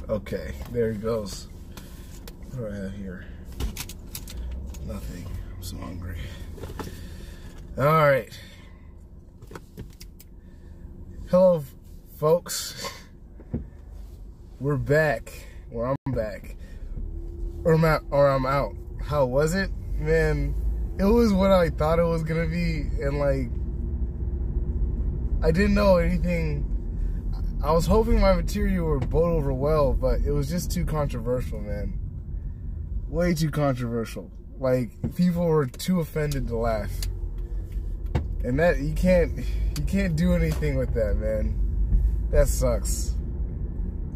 Okay, there he goes. What do I have here? Nothing. I'm so hungry. Alright. Hello, folks. We're back. Or I'm back. Or I'm out. How was it? Man, it was what I thought it was gonna be, and like, I didn't know anything. I was hoping my material would boat over well, but it was just too controversial, man. Way too controversial. Like, people were too offended to laugh. And that, you can't do anything with that, man. That sucks.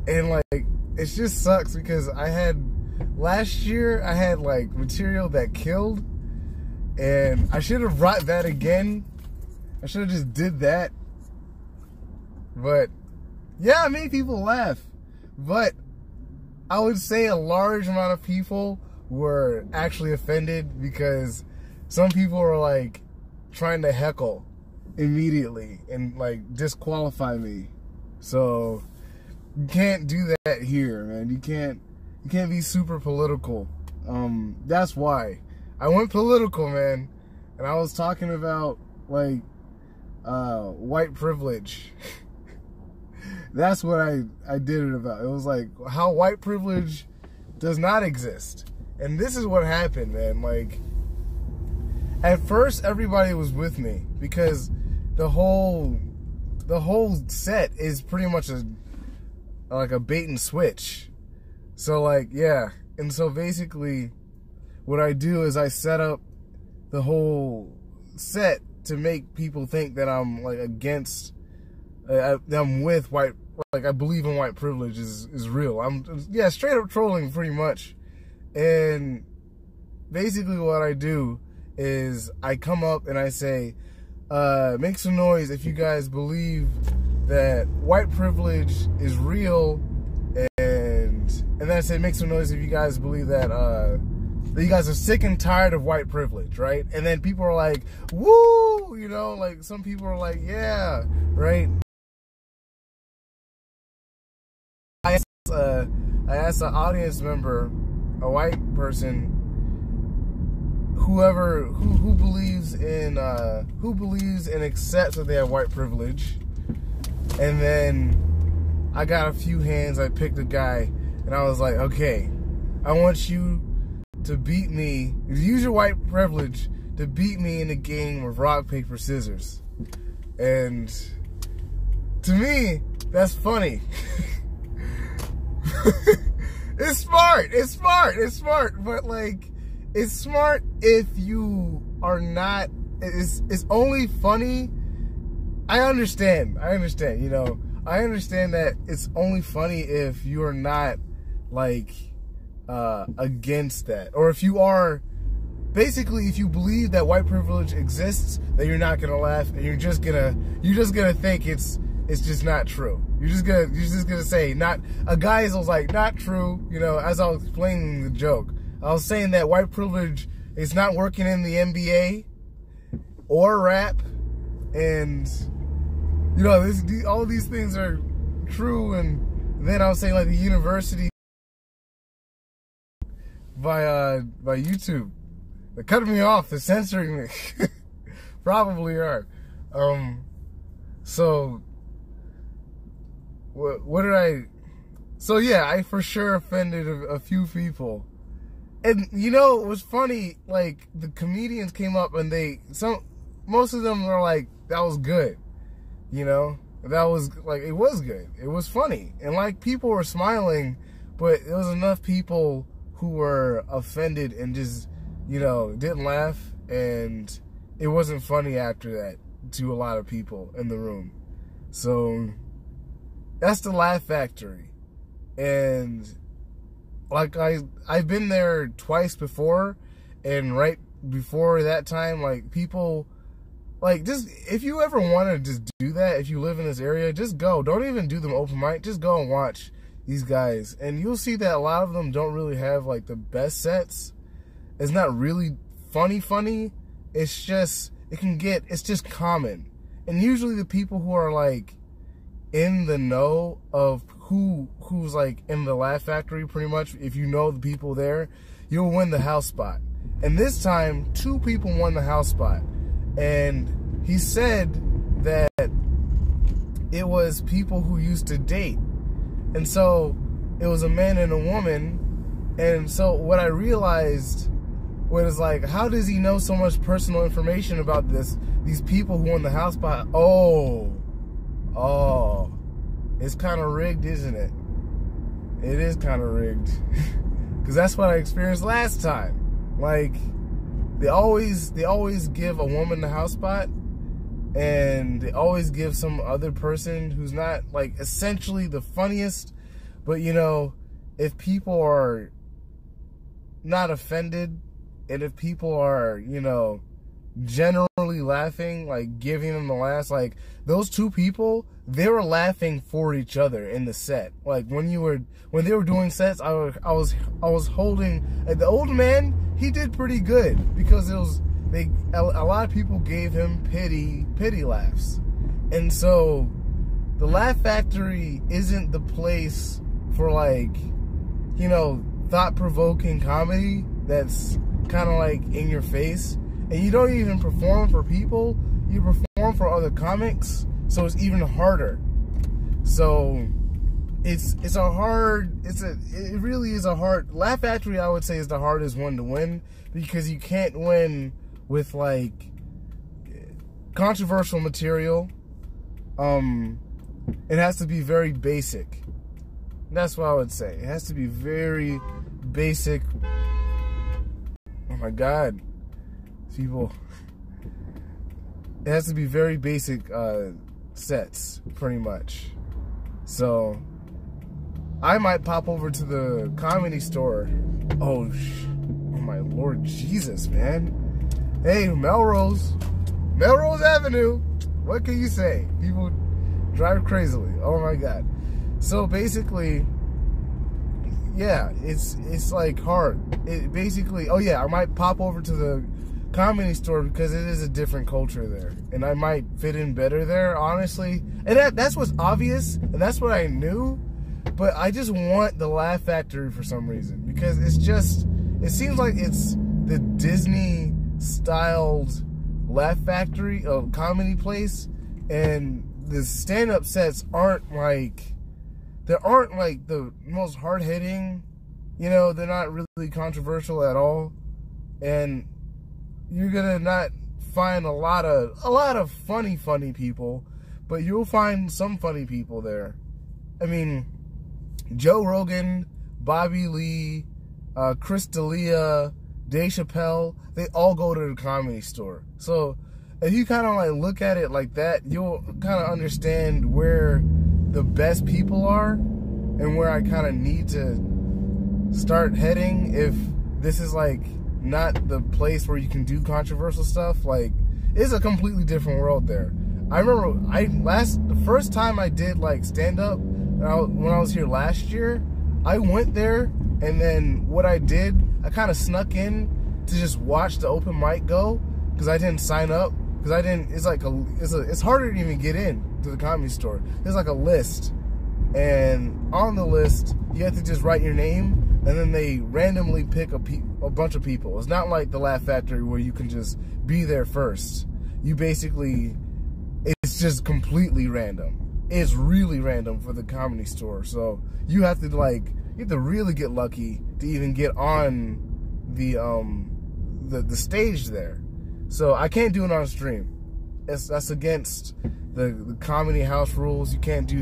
And like, it just sucks because last year I had like material that killed, and I should have brought that again. I should have just did that. But yeah, it made people laugh. But I would say a large amount of people were actually offended because some people were like trying to heckle immediately and like disqualify me. So you can't do that here, man. You can't be super political. That's why I went political, man. And I was talking about like white privilege. That's what I did it about. It was like how white privilege does not exist. And this is what happened, man. Like, at first everybody was with me because the whole set is pretty much like a bait and switch. So like, yeah. And so basically what I do is I set up the whole set to make people think that I'm like against, I'm with white, like I believe in white privilege is real. Yeah, straight up trolling pretty much. And basically what I do is I come up and I say, make some noise if you guys believe that white privilege is real, and then I say make some noise if you guys believe that that you guys are sick and tired of white privilege, right? And then people are like, woo, you know, like some people are like, yeah, right? I asked an audience member, a white person, who believes and accepts that they have white privilege. And then I got a few hands. I picked a guy, and I was like, okay, I want you to beat me, use your white privilege to beat me in a game of rock, paper, scissors. And to me, that's funny. It's smart, but like, it's smart if you are not, it's only funny. I understand, you know, I understand that it's only funny if you're not like, against that. Or if you are, basically if you believe that white privilege exists, then you're not gonna laugh and you're just gonna think it's just not true. You're just gonna say, not, a guy was like, not true, you know, as I was explaining the joke. I was saying that white privilege is not working in the NBA or rap, and you know, all these things are true. And then I was saying like the university by YouTube, they're cutting me off, they're censoring me. Probably are. So what did I? So yeah, I for sure offended a few people. And you know, it was funny, like the comedians came up and most of them were like, that was good. You know, that was like, it was good. It was funny. And like, people were smiling, but there was enough people who were offended and just, you know, didn't laugh. And it wasn't funny after that to a lot of people in the room. So that's the Laugh Factory. And like, I've been there twice before, and right before that time, like, people, like, just, if you ever want to just do that, if you live in this area, just go. Don't even do them open mic, just go and watch these guys. And you'll see that a lot of them don't really have, like, the best sets. It's not really funny. It's just, it's just common. And usually the people who are, like, in the know of who's like in the Laugh Factory pretty much. If you know the people there, you'll win the house spot. And this time, 2 people won the house spot. And he said that it was people who used to date. And so it was a man and a woman. And so what I realized was like, how does he know so much personal information about these people who won the house spot? Oh, it's kind of rigged, isn't it? It is kind of rigged. Because that's what I experienced last time. Like, they always give a woman the house spot, and they always give some other person who's not, like, essentially the funniest. But, you know, if people are not offended, and if people are, you know, generally laughing, like, giving them the laughs, like, those 2 people, they were laughing for each other in the set. Like, when they were doing sets, I was holding, like, the old man, he did pretty good, because a lot of people gave him pity laughs. And so the Laugh Factory isn't the place for, like, you know, thought-provoking comedy that's kind of like in your face. And you don't even perform for people, you perform for other comics, so it's even harder. So it really is a hard, Laugh Factory, I would say, is the hardest one to win, because you can't win with, like, controversial material. It has to be very basic. That's what I would say. It has to be very basic. Oh my God, people. It has to be very basic sets, pretty much. So I might pop over to the Comedy Store. Oh my Lord Jesus, man. Hey, Melrose Avenue. What can you say? People drive crazily. Oh my God. So basically, yeah, it's like hard. It basically, oh yeah, I might pop over to the Comedy Store because it is a different culture there, and I might fit in better there, honestly. And that's what's obvious, and that's what I knew. But I just want the Laugh Factory for some reason, because it seems like it's the Disney styled Laugh Factory, comedy place, and the stand-up sets aren't like the most hard-hitting, you know, they're not really controversial at all, and you're gonna not find a lot of funny people, but you'll find some funny people there. I mean, Joe Rogan, Bobby Lee, Chris D'Elia, Dave Chappelle, they all go to the Comedy Store. So if you kind of like look at it like that, you'll kind of understand where the best people are and where I kind of need to start heading if this is like not the place where you can do controversial stuff. Like, it's a completely different world there. I remember the first time I did like stand up when I was here last year, I went there, and then what I did, I kind of snuck in to just watch the open mic go, because I didn't sign up, because I didn't. It's harder to even get in to the Comedy Store. There's like a list, and on the list you have to just write your name, and then they randomly pick a bunch of people. It's not like the Laugh Factory where you can just be there first. You basically, it's just completely random. It's really random for the Comedy Store. So you have to really get lucky to even get on the stage there. So I can't do it on stream. That's against the comedy house rules. You can't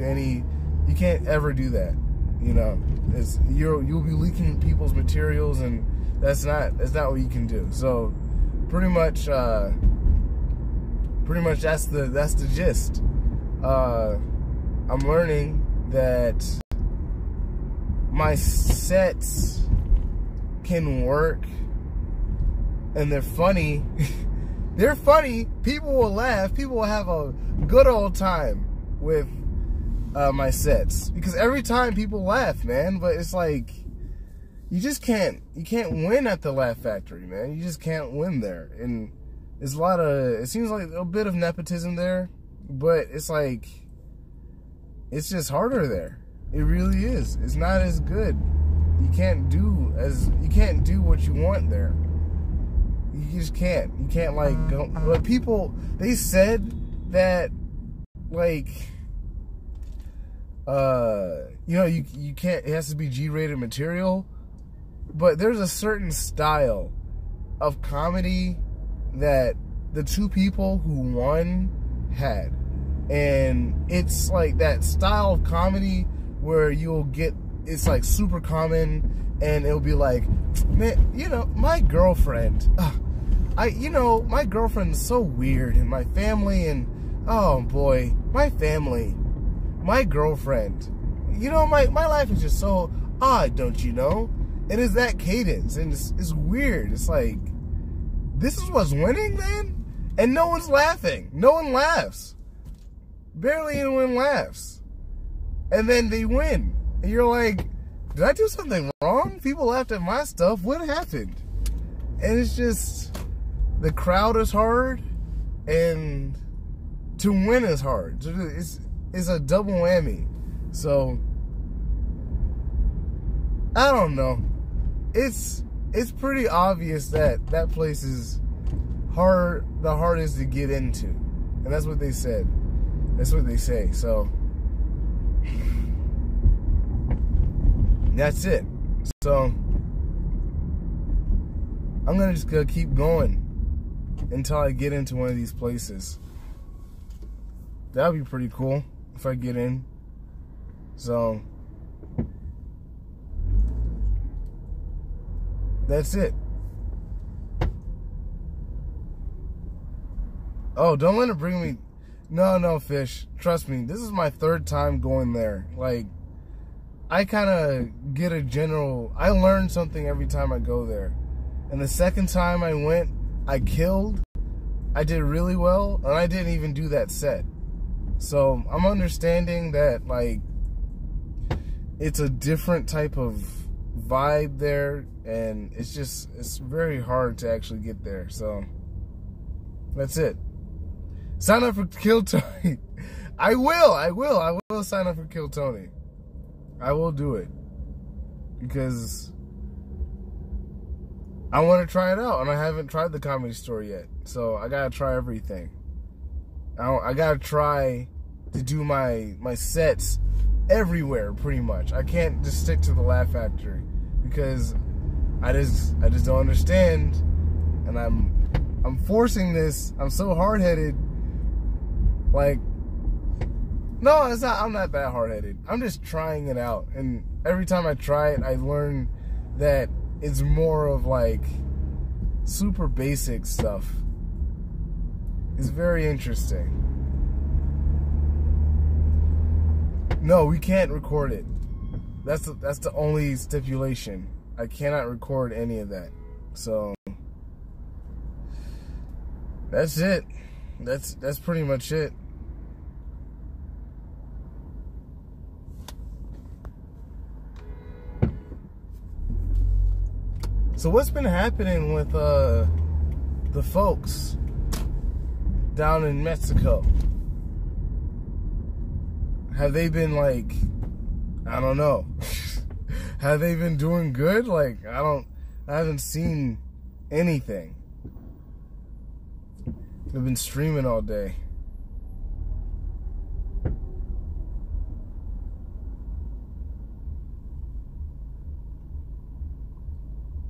ever do that. You know, you'll be leaking people's materials, and that's not what you can do. So pretty much that's the gist. I'm learning that my sets can work, and they're funny. They're funny. People will laugh. People will have a good old time with my sets, because every time people laugh, man. But it's like, you can't win at the Laugh Factory, man. You just can't win there. And there's it seems like a bit of nepotism there, but it's like, it's just harder there. It really is. It's not as good. You can't do what you want there. You just can't. You can't like go. But people, they said that like you can't. It has to be G-rated material. But there's a certain style of comedy that the two people who won had. And it's like that style of comedy where you'll get, it's like super common, and it'll be like, man, my girlfriend, my girlfriend is so weird, and my family, and oh boy, my girlfriend, my life is just so odd, don't you know? It is that cadence, and it's weird. It's like, this is what's winning, man? And no one's laughing. No one laughs. Barely anyone laughs. And then they win. And you're like, did I do something wrong? People laughed at my stuff. What happened? And it's just, the crowd is hard, and to win is hard. It's a double whammy. So, I don't know. It's pretty obvious that that place is the hardest to get into. And that's what they said. That's what they say. So that's it. So I'm just gonna keep going until I get into one of these places. That would be pretty cool if I get in. So that's it. Oh, don't let it bring me. No, Fish. Trust me, this is my third time going there. Like, I kind of get a general. I learn something every time I go there. And the second time I went, I killed. I did really well, and I didn't even do that set. So I'm understanding that, like, it's a different type of vibe there, and it's very hard to actually get there. So that's it. Sign up for Kill Tony. I will sign up for Kill Tony. I will do it because I want to try it out, and I haven't tried the Comedy Store yet. So I gotta try everything. I gotta try to do my sets everywhere, pretty much. I can't just stick to the Laugh Factory because I just don't understand, and I'm forcing this. I'm so hard-headed. Like, no, it's not. I'm not that hard-headed. I'm just trying it out, and every time I try it, I learn that it's more of like super basic stuff. It's very interesting. No, we can't record it. That's the only stipulation. I cannot record any of that. So that's it. That's pretty much it. So what's been happening with the folks down in Mexico? Have they been like, I don't know. Have they been doing good? Like, I haven't seen anything. They've been streaming all day.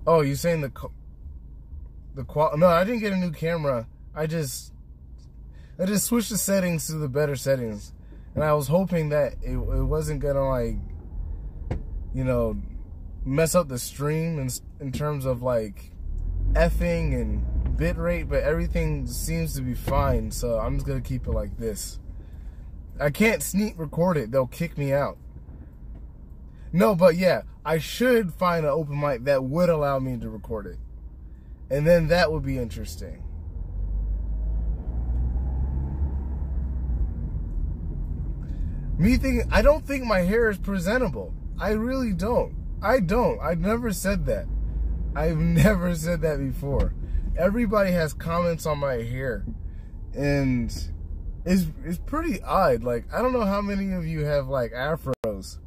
Oh, you saying the quality? No, I didn't get a new camera. I just switched the settings to the better settings, and I was hoping that it wasn't gonna, like, you know, mess up the stream in terms of like effing and bit rate, but everything seems to be fine. So I'm just gonna keep it like this. I can't sneak record it; they'll kick me out. No, but yeah, I should find an open mic that would allow me to record it. And then that would be interesting. Me thinking, I don't think my hair is presentable. I really don't. I don't. I've never said that. I've never said that before. Everybody has comments on my hair. And it's pretty odd. Like, I don't know how many of you have, like, afros.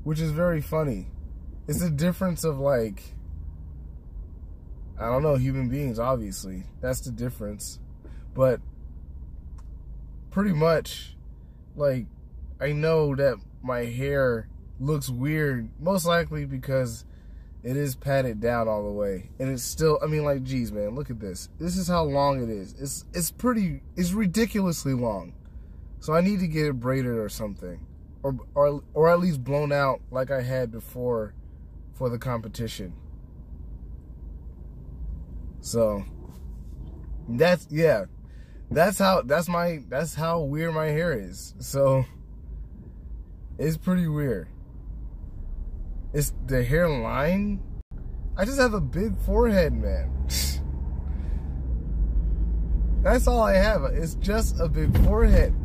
which is very funny. It's a difference of, like, I don't know, human beings, obviously. That's the difference. But pretty much, like, I know that my hair looks weird, most likely because it is patted down all the way. And it's still, I mean, like, geez, man, look at this. This is how long it is. It's ridiculously long. So I need to get it braided or something. Or at least blown out like I had before for the competition. So that's how weird my hair is. So it's pretty weird. It's the hairline. I just have a big forehead, man. That's all I have. It's just a big forehead.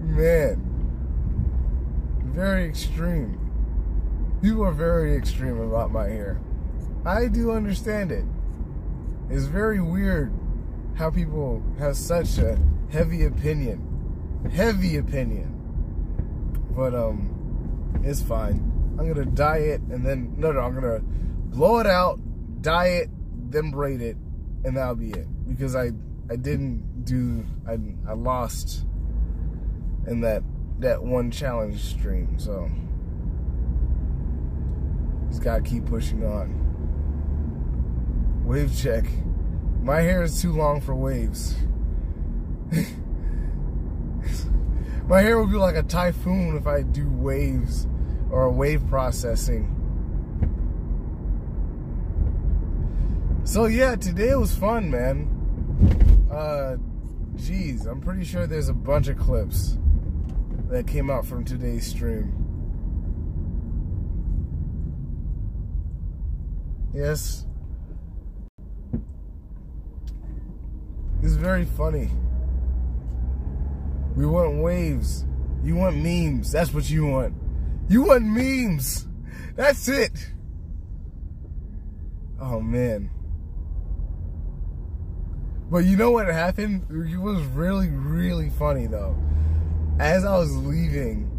Man. Very extreme. People are very extreme about my hair. I do understand it. It's very weird how people have such a heavy opinion. But it's fine. I'm gonna dye it and then I'm gonna blow it out, dye it, then braid it, and that'll be it. Because I lost in that one challenge stream, so just gotta keep pushing on. Wave check. My hair is too long for waves. My hair would be like a typhoon if I do waves or wave processing. So yeah, today was fun, man. Geez, I'm pretty sure there's a bunch of clips that came out from today's stream. Yes. This is very funny. We want waves. You want memes. That's what you want. You want memes. That's it. Oh, man. But you know what happened? It was really, really funny, though. As I was leaving,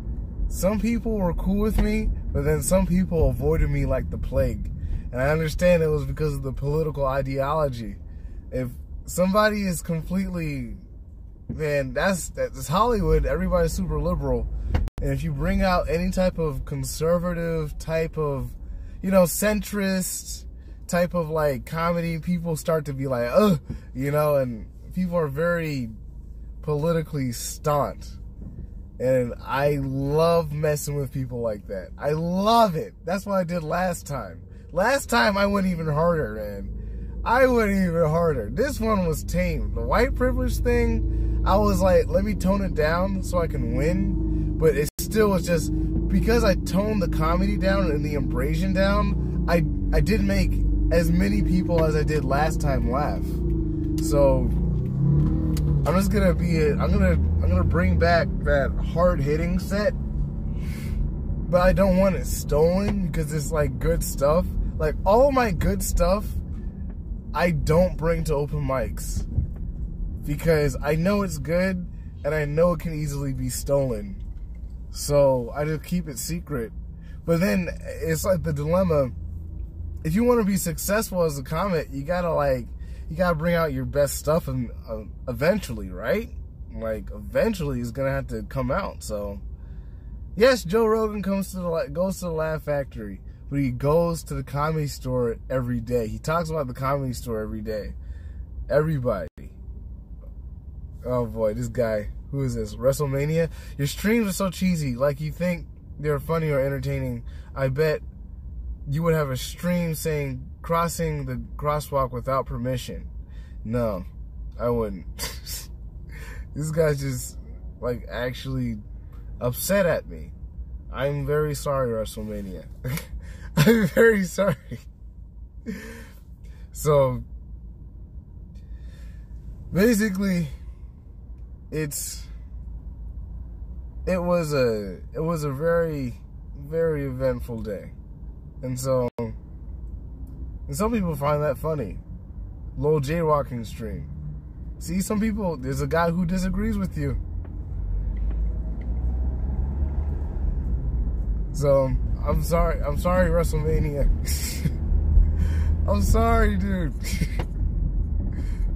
some people were cool with me, but then some people avoided me like the plague. And I understand it was because of the political ideology. If somebody is completely, man, that's Hollywood. Everybody's super liberal. And if you bring out any type of conservative type of, centrist type of like comedy, people start to be like, ugh, and people are very politically staunch. And I love messing with people like that. I love it. That's what I did last time. Last time I went even harder, man. I went even harder. This one was tame. The white privilege thing, I was like, let me tone it down so I can win. But it still was just, because I toned the comedy down and the abrasion down, I didn't make as many people as I did last time laugh. So I'm just gonna I'm gonna bring back that hard hitting set, but I don't want it stolen because it's like good stuff. Like all of my good stuff, I don't bring to open mics because I know it's good and I know it can easily be stolen. So I just keep it secret. But then it's like the dilemma. If you want to be successful as a comic, you gotta bring out your best stuff and eventually, right? Like eventually it's gonna have to come out. So yes, Joe Rogan goes to the Laugh Factory, but he goes to the Comedy Store every day. He talks about the Comedy Store every day. Everybody. Oh boy, this guy. Who is this? WrestleMania? Your streams are so cheesy. Like you think they're funny or entertaining. I bet you would have a stream saying crossing the crosswalk without permission. No, I wouldn't. This guy's just like actually upset at me. I'm very sorry, WrestleMania. I'm very sorry. So basically it was a very, very eventful day. And so, and some people find that funny. Lil J-Walking stream. See, some people, there's a guy who disagrees with you. So, I'm sorry, WrestleMania. I'm sorry, dude.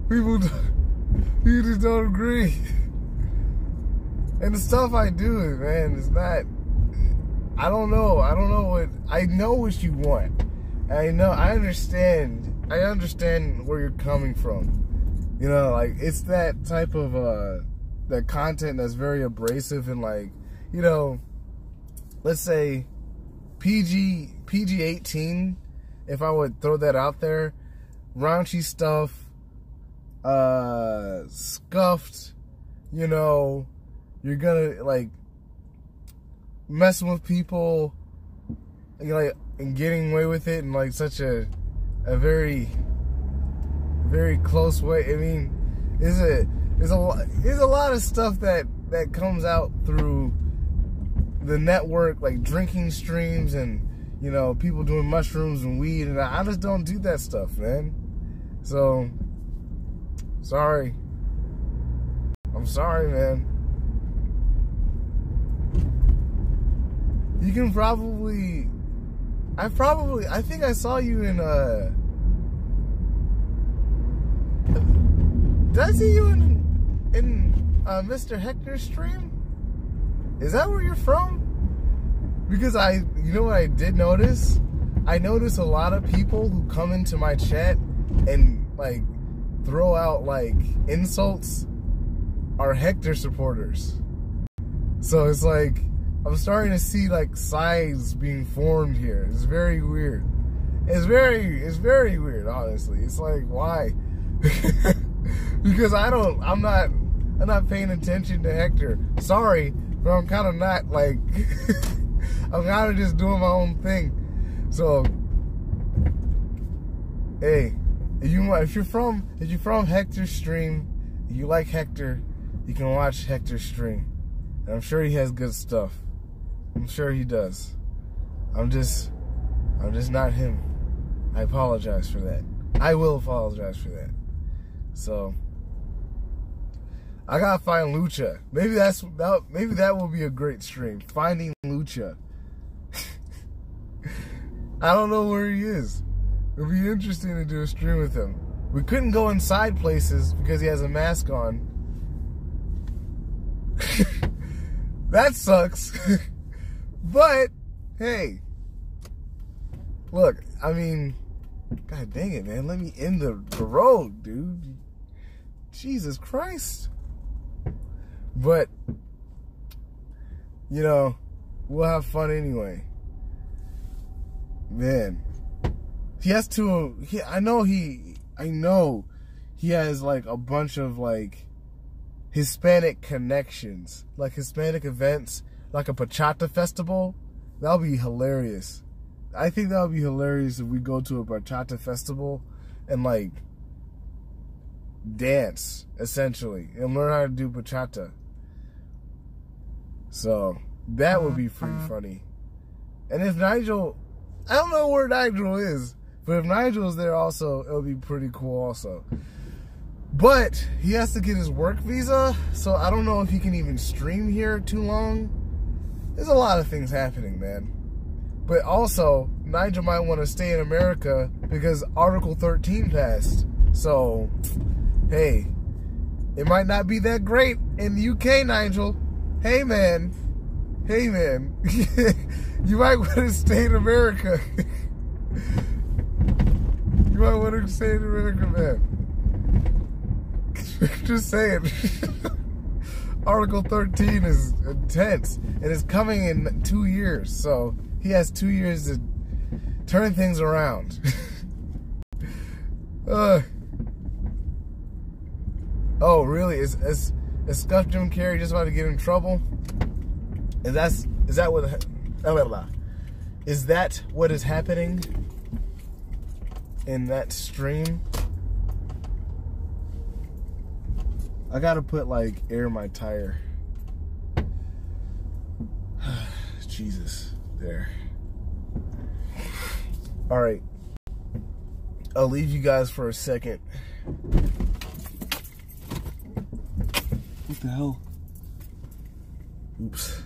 People just don't agree. And the stuff I do, man, it's not, I don't know what you want. And I understand where you're coming from. You know, like, it's that type of, that content that's very abrasive and, like, you know, let's say PG-18, if I would throw that out there, raunchy stuff, scuffed, you know, you're gonna, like, messing with people, you know, like, and getting away with it in, like, such a very, very close way. I mean, there's a lot of stuff that comes out through the network, like drinking streams and, you know, people doing mushrooms and weed, and I just don't do that stuff, man. So, sorry. I'm sorry, man. You can probably, I think I saw you in, did I see you in Mr. Hector's stream? Is that where you're from? Because you know what I did notice? I noticed a lot of people who come into my chat and, like, throw out, like, insults are Hector supporters. So it's like, I'm starting to see, like, sides being formed here. It's very weird. It's very weird, honestly. It's like, why? Because I'm not paying attention to Hector. Sorry, but I'm kind of not, like, I'm kind of just doing my own thing. So, hey, if you're from Hector's stream, you like Hector, you can watch Hector's stream. And I'm sure he has good stuff. I'm sure he does. I'm just not him. I apologize for that. I will apologize for that. So, I gotta find Lucha. Maybe that will be a great stream. Finding Lucha. I don't know where he is. It'll be interesting to do a stream with him. We couldn't go inside places because he has a mask on. That sucks. But, hey. Look, I mean, God dang it, man. Let me end the road, dude. Jesus Christ. But, you know, we'll have fun anyway. Man. He has to, I know he has, like, a bunch of, like, Hispanic connections. Like, Hispanic events, like a bachata festival. That'll be hilarious. I think that'll be hilarious if we go to a bachata festival and, like, dance, essentially, and learn how to do bachata. So, that would be pretty funny. And if Nigel, I don't know where Nigel is, but if Nigel's there also, it'll be pretty cool also. But he has to get his work visa, so I don't know if he can even stream here too long. There's a lot of things happening, man. But also, Nigel might want to stay in America because Article 13 passed. So, hey, it might not be that great in the UK, Nigel. Hey, man. Hey, man. You might want to stay in America. You might want to stay in America, man. Just saying. Article 13 is intense, and it's coming in 2 years, so he has 2 years to turn things around. Oh, really? Is Scuff Jim Carrey just about to get in trouble? Is that what is happening in that stream? I gotta put, like, air in my tire. Jesus. There. Alright. I'll leave you guys for a second. What the hell? Oops.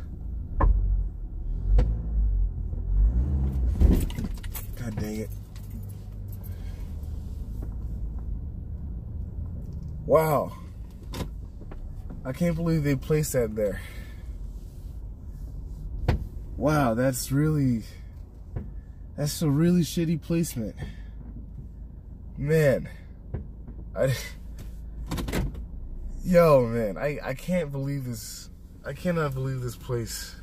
God dang it. Wow. I can't believe they placed that there. Wow, that's a really shitty placement. Man. Yo, man, I can't believe this. I cannot believe this place.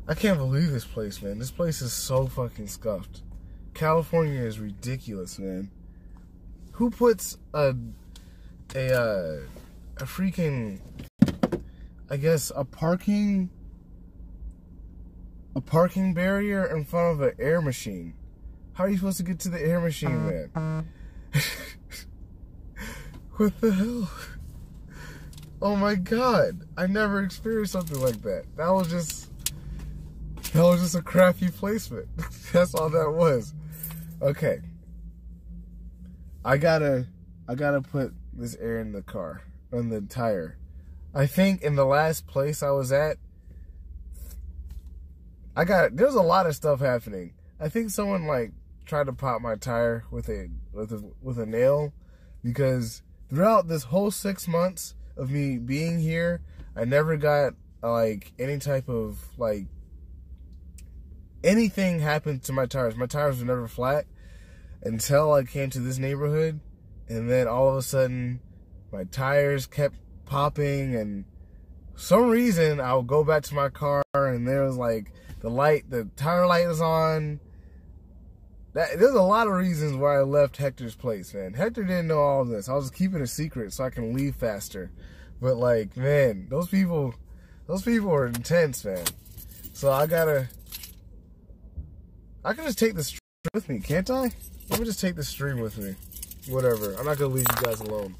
I can't believe this place, man. This place is so fucking scuffed. California is ridiculous, man. Who puts a freaking, I guess, a parking barrier in front of an air machine? How are you supposed to get to the air machine, man? What the hell? Oh my God. I never experienced something like that. That was just a crappy placement. That's all that was. Okay. I gotta put this air in the car, on the tire. I think in the last place I was at, there's a lot of stuff happening. I think someone like tried to pop my tire with a nail, because throughout this whole 6 months of me being here, I never got like any type of like anything happened to my tires. My tires were never flat until I came to this neighborhood, and then all of a sudden my tires kept popping, and for some reason I would go back to my car and there was like the tire light is on. There's a lot of reasons why I left Hector's place, man. Hector didn't know all of this. I was keeping it a secret so I can leave faster. But like, man, those people are intense, man. So I can just take the stream with me, can't I? Let me just take the stream with me. Whatever. I'm not gonna leave you guys alone.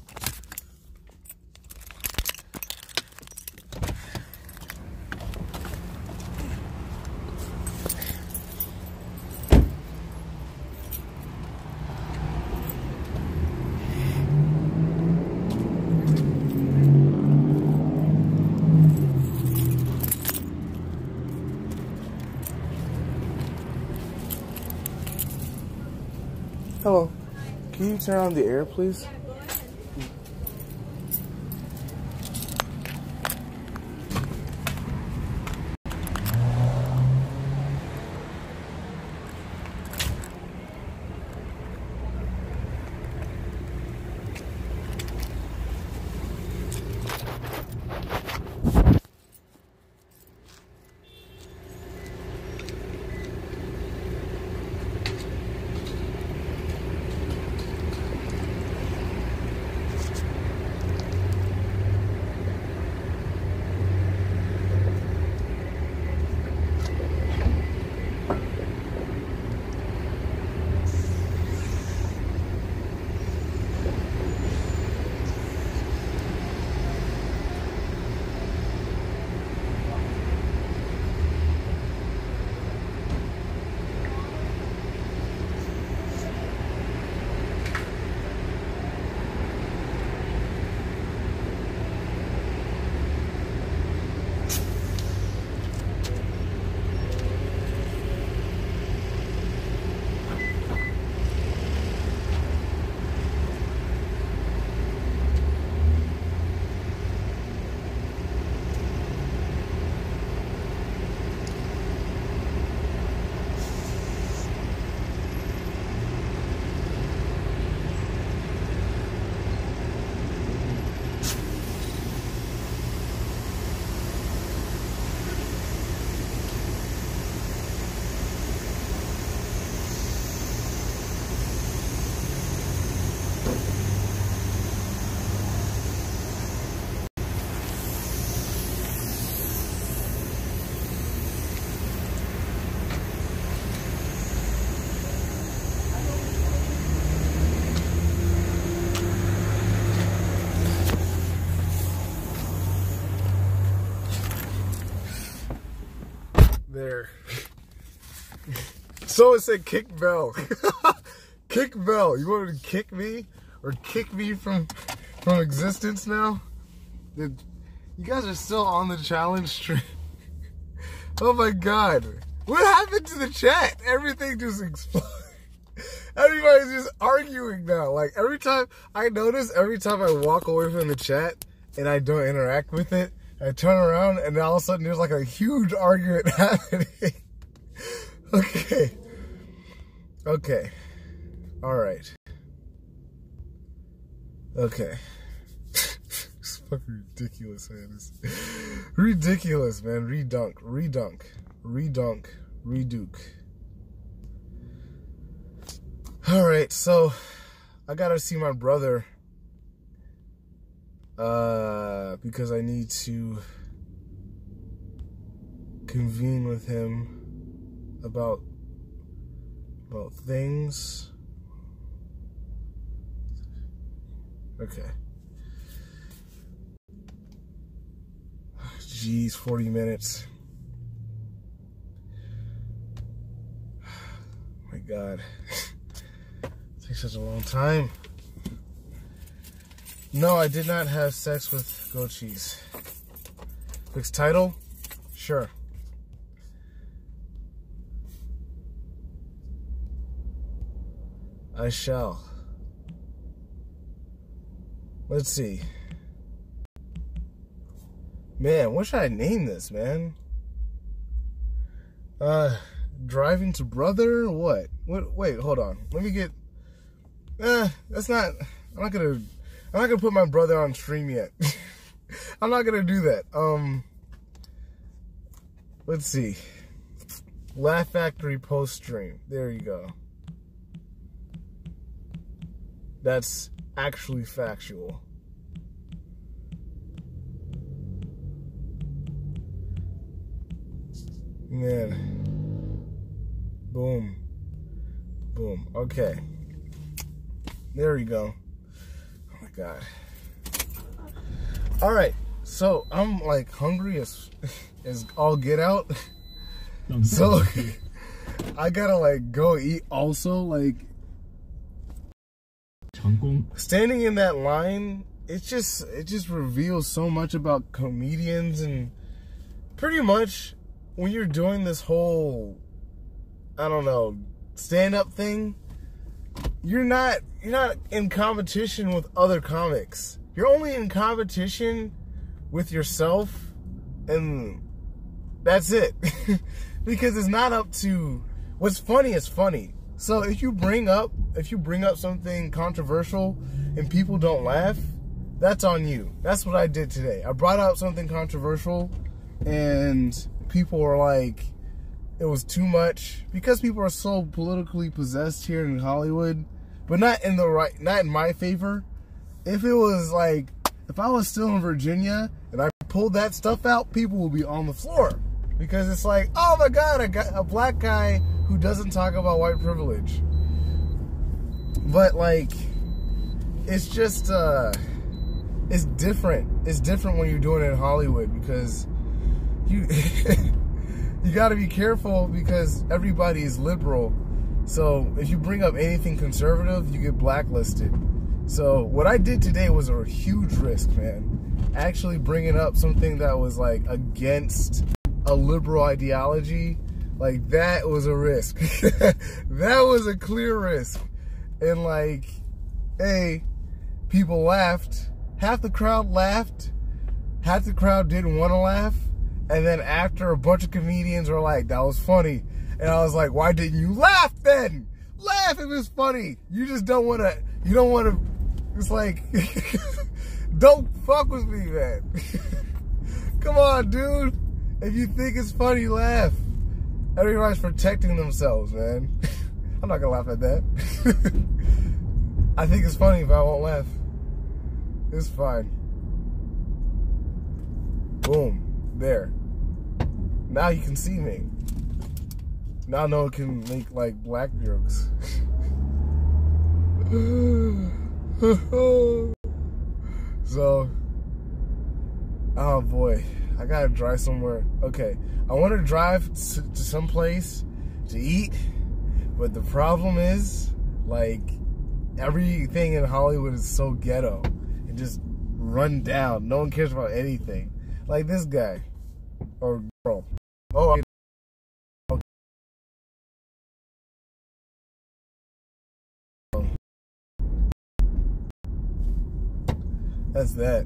Hello. Can you turn on the air, please? There. So it said kick Bell. Kick Bell. You wanted to kick me? Or kick me from existence now? You guys are still on the challenge stream. Oh my god. What happened to the chat? Everything just exploded. Everybody's just arguing now. Like, every time I walk away from the chat and I don't interact with it, I turn around and all of a sudden there's like a huge argument happening. Okay. Okay. Alright. Okay. It's fucking ridiculous, man. It's ridiculous, man. Redunk. Alright, so I gotta see my brother because I need to convene with him about things. Okay. Jeez, 40 minutes. Oh my god. It takes such a long time. No, I did not have sex with goat cheese. Quick's title? Sure. I shall. Let's see. Man, what should I name this, man? Driving to brother? What? Wait, hold on. Let me get... that's not... I'm not gonna put my brother on stream yet. I'm not gonna do that. Let's see. Laugh Factory post stream. There you go. That's actually factual. Man. Boom. Boom. Okay. There we go. Oh my god. Alright. So I'm like hungry as all get out. So I gotta like go eat also. Like standing in that line, it just reveals so much about comedians, and pretty much when you're doing this whole, I don't know, stand-up thing, you're not in competition with other comics. You're only in competition with yourself, and that's it. Because it's not up to what's funny is funny. So if you bring up something controversial and people don't laugh, that's on you. That's what I did today. I brought up something controversial and people were like, it was too much, because people are so politically possessed here in Hollywood, but not in my favor. If it was like, if I was still in Virginia and I pulled that stuff out, people will be on the floor, because it's like, oh my god, a black guy who doesn't talk about white privilege. But like, it's just it's different. It's different when you're doing it in Hollywood, because you you got to be careful, because everybody is liberal. So if you bring up anything conservative, you get blacklisted. So what I did today was a huge risk, man. Actually bringing up something that was like against a liberal ideology, like that was a risk. That was a clear risk. And like, hey, people laughed. Half the crowd laughed. Half the crowd didn't want to laugh. And then after, a bunch of comedians were like, that was funny. And I was like, why didn't you laugh then? Laugh if it's funny. You just don't want to, it's like, don't fuck with me, man. Come on, dude. If you think it's funny, laugh. Everybody's protecting themselves, man. I'm not gonna laugh at that. I think it's funny, but I won't laugh. It's fine. Boom. There. Now you can see me. Now no one can make like black jokes. So, oh boy, I gotta drive somewhere. Okay, I want to drive to some place to eat, but the problem is, like, everything in Hollywood is so ghetto and just run down. No one cares about anything. Like this guy or girl. Oh, that's that.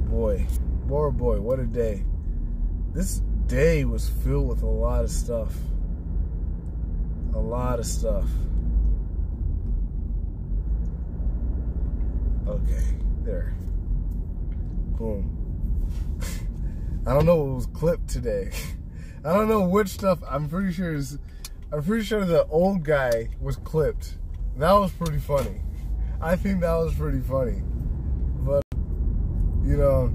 Boy, what a day. This day was filled with a lot of stuff. A lot of stuff. Okay, there. Boom. I don't know what was clipped today. I don't know which stuff. I'm pretty sure the old guy was clipped. That was pretty funny. I think that was pretty funny. But you know,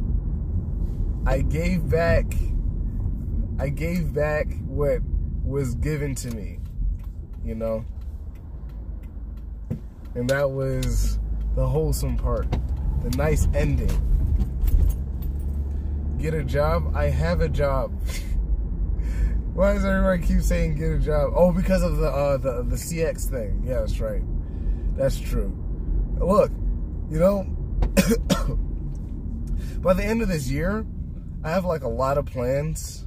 I gave back what was given to me, you know? And that was the wholesome part, the nice ending. Get a job? I have a job. Why does everybody keep saying get a job? Oh, because of the CX thing. Yeah, that's right. That's true. Look, you know, by the end of this year, I have like a lot of plans.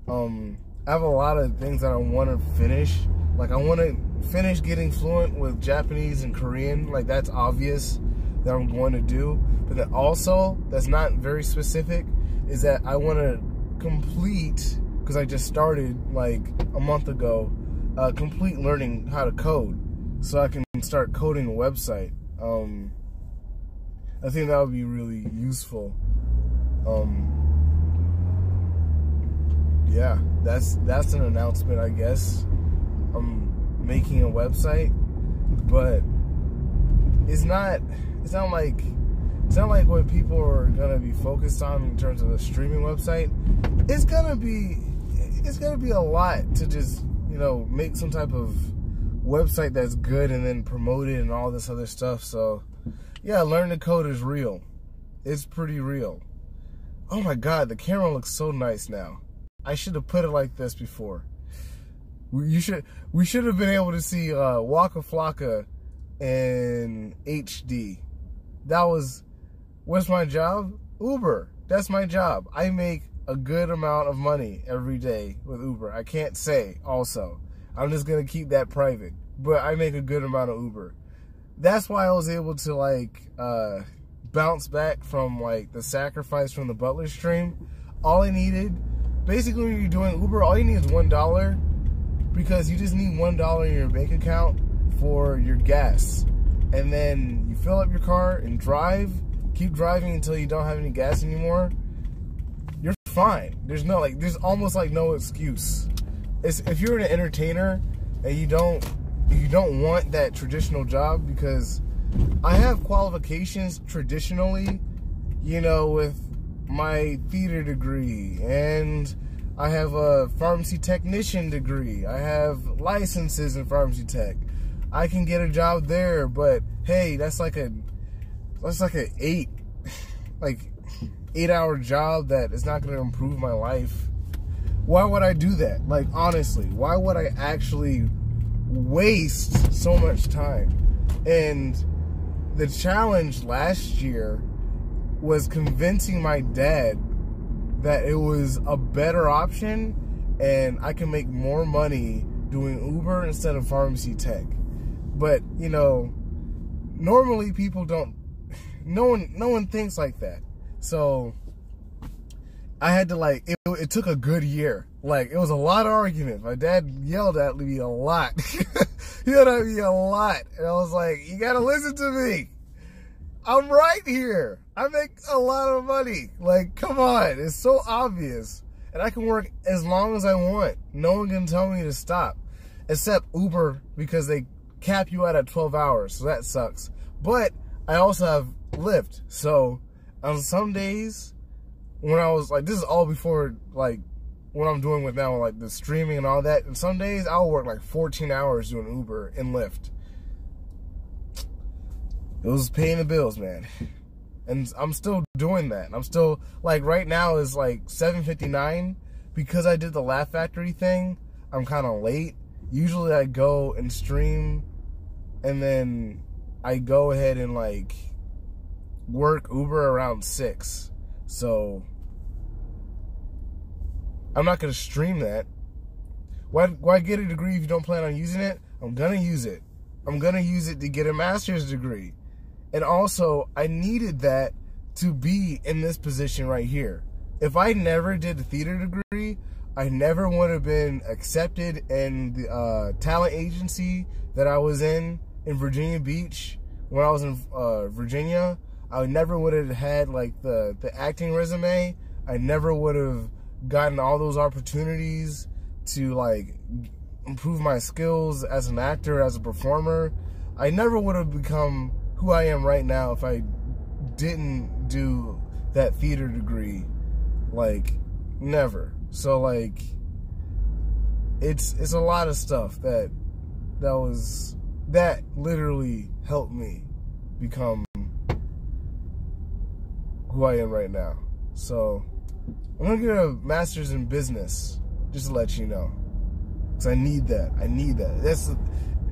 I have a lot of things that I want to finish. Like I want to finish getting fluent with Japanese and Korean. Like that's obvious that I'm going to do. But then also, that's not very specific, is that I want to complete, because I just started like a month ago, complete learning how to code so I can start coding a website. I think that would be really useful. Yeah, that's an announcement, I guess. I'm making a website, but it's not like what people are gonna be focused on in terms of a streaming website. It's gonna be a lot to just, you know, make some type of website that's good and then promote it and all this other stuff. So yeah, learn to code is real. It's pretty real. Oh my God, the camera looks so nice now. I should have put it like this before. We should have been able to see Waka Flocka in HD. What's my job? Uber. That's my job. I make a good amount of money every day with Uber. I can't say also. I'm just gonna keep that private. But I make a good amount of Uber. That's why I was able to like bounce back from like the sacrifice from the Butler stream. All I needed, basically when you're doing Uber, all you need is $1, because you just need $1 in your bank account for your gas. And then you fill up your car and drive, keep driving until you don't have any gas anymore. You're fine. There's almost like no excuse. If you're an entertainer and you don't want that traditional job, because I have qualifications traditionally, you know, with my theater degree, and I have a pharmacy technician degree. I have licenses in pharmacy tech. I can get a job there, but hey, that's like an 8-hour job that is not going to improve my life. Why would I do that? Like, honestly, why would I actually waste so much time? And the challenge last year was convincing my dad that it was a better option and I can make more money doing Uber instead of pharmacy tech. But, you know, normally people don't, no one thinks like that. So I had to like, it took a good year. Like, it was a lot of arguments. My dad yelled at me a lot. He yelled at me a lot. And I was like, you gotta listen to me. I'm right here. I make a lot of money. Like, come on. It's so obvious. And I can work as long as I want. No one can tell me to stop. Except Uber, because they cap you out at 12 hours. So that sucks. But I also have Lyft. So on some days, when I was like, this is all before like what I'm doing with now, like the streaming and all that. And some days I'll work like 14 hours doing Uber and Lyft. It was paying the bills, man. And I'm still doing that. I'm still, like, right now is like 7:59. Because I did the Laugh Factory thing, I'm kind of late. Usually I go and stream and then I go ahead and like work Uber around 6. So I'm not gonna stream that. Why get a degree if you don't plan on using it? I'm gonna use it. I'm gonna use it to get a master's degree. And also, I needed that to be in this position right here. If I never did a theater degree, I never would have been accepted in the talent agency that I was in Virginia Beach. When I was in Virginia, I never would have had like the acting resume. I never would have gotten all those opportunities to like improve my skills as an actor, as a performer. I never would have become who I am right now if I didn't do that theater degree. Like, never. So like, it's a lot of stuff that literally helped me become who I am right now. So I'm gonna get a master's in business, just to let you know, because I need that. I need that.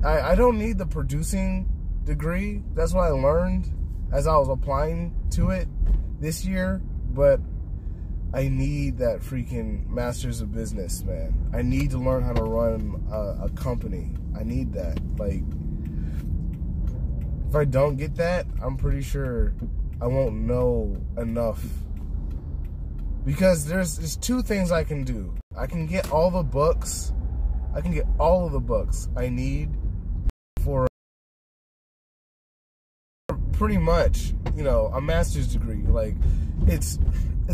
I don't need the producing degree. That's what I learned as I was applying to it this year, but I need that freaking master's of business, man. I need to learn how to run a company. I need that. Like, if I don't get that, I'm pretty sure I won't know enough. Because there's 2 things I can do. I can get all the books. I can get all of the books I need for pretty much, you know, a master's degree. Like, it's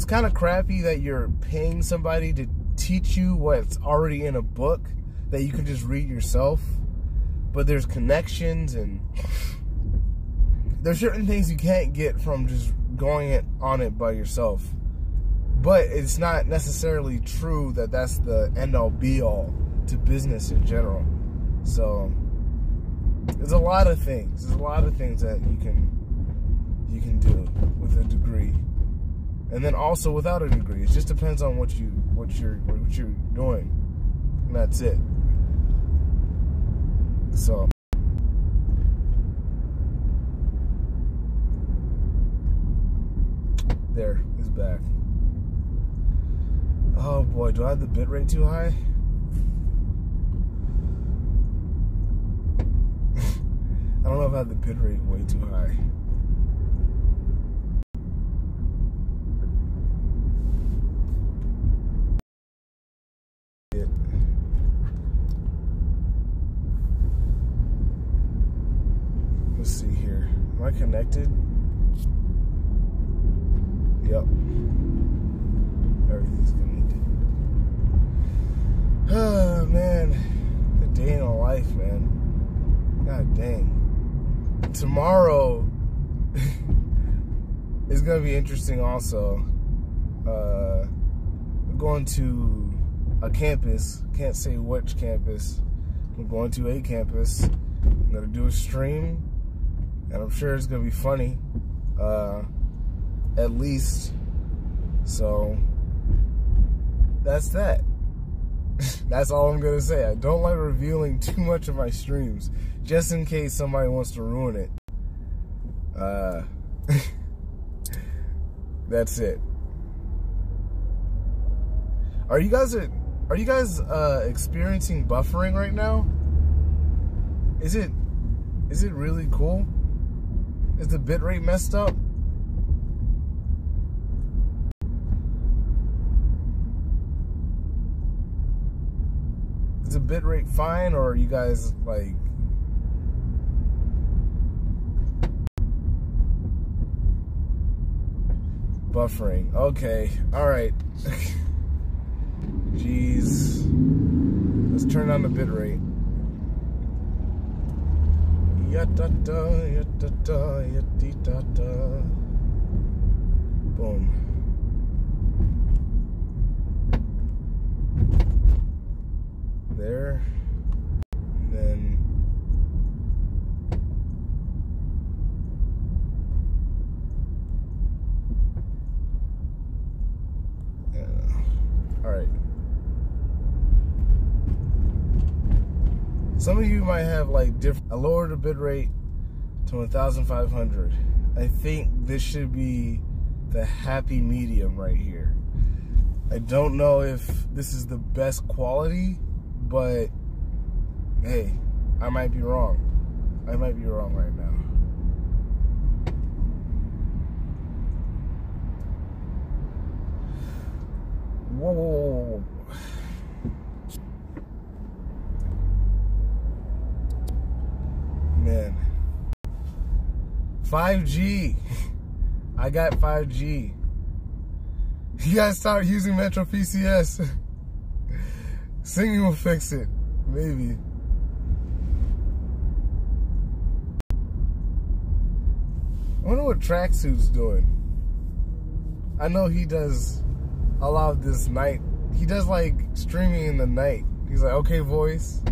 kind of crappy that you're paying somebody to teach you what's already in a book that you can just read yourself. But there's connections, and there's certain things you can't get from just going on it by yourself. But it's not necessarily true that that's the end-all be-all to business in general. So there's a lot of things. There's a lot of things that you can do with a degree, and then also without a degree. It just depends on what you're doing, and that's it. So there, it's back. Oh boy, do I have the bitrate too high? I don't know if I have the bitrate way too high. Let's see here. Am I connected? Yep. Everything's connected. Oh, man. The day in the life, man. God dang. Tomorrow is going to be interesting also. We're going to a campus. Can't say which campus. We're going to a campus. I'm going to do a stream. And I'm sure it's going to be funny. At least. So that's that. That's all I'm gonna say. I don't like revealing too much of my streams, just in case somebody wants to ruin it. That's it. Are you guys experiencing buffering right now? Is it really cool? Is the bitrate messed up? Is the bitrate fine, or are you guys like buffering? Okay, all right. Jeez, let's turn on the bitrate. Yadada, yadada, yadidada. Boom. There. And then all right. Some of you might have like different. I lowered the bit rate to 1,500. I think this should be the happy medium right here. I don't know if this is the best quality, but hey, I might be wrong. I might be wrong right now. Whoa, whoa, whoa, whoa. Man. 5G. I got 5G. You guys start using Metro PCS. Singing will fix it. Maybe. I wonder what Tracksuit's doing. I know he does a lot of this night. He does like streaming in the night. He's like, okay, voice,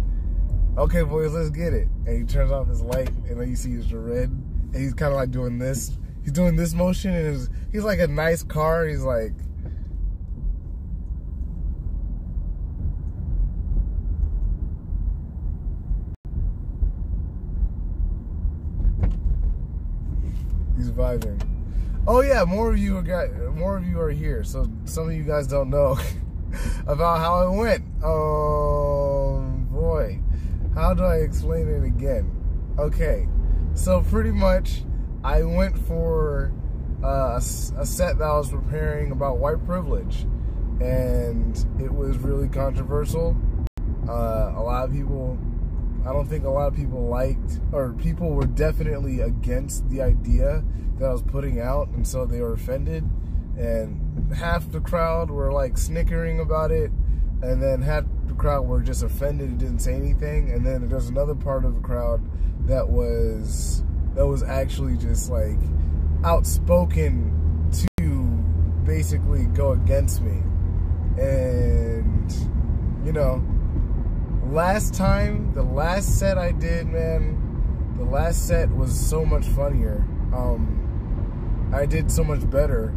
let's get it. And he turns off his light, and then you see his red, and he's kind of like doing this. He's doing this motion, and he's like a nice car. He's like, he's vibing. Oh yeah, more of you are here. So some of you guys don't know about how it went. Oh boy, how do I explain it again? Okay, so pretty much I went for a set that I was preparing about white privilege, and it was really controversial. A lot of people, I don't think a lot of people liked, or people were definitely against the idea that I was putting out, and so they were offended, and half the crowd were like snickering about it, and then half the crowd were just offended and didn't say anything, and then there's another part of the crowd that was actually just like outspoken to basically go against me. And you know, the last set I did, man, the last set was so much funnier. I did so much better,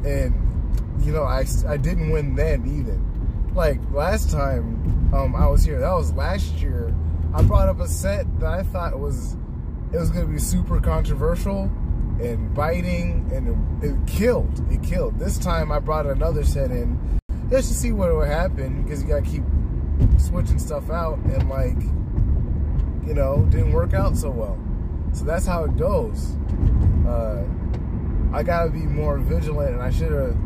and you know, I didn't win then even. Like last time I was here, that was last year, I brought up a set that I thought was gonna be super controversial and biting, and it killed. It killed. This time I brought another set in just to see what would happen, because you gotta keep switching stuff out, and like, you know, didn't work out so well. So that's how it goes. I gotta be more vigilant, and I should have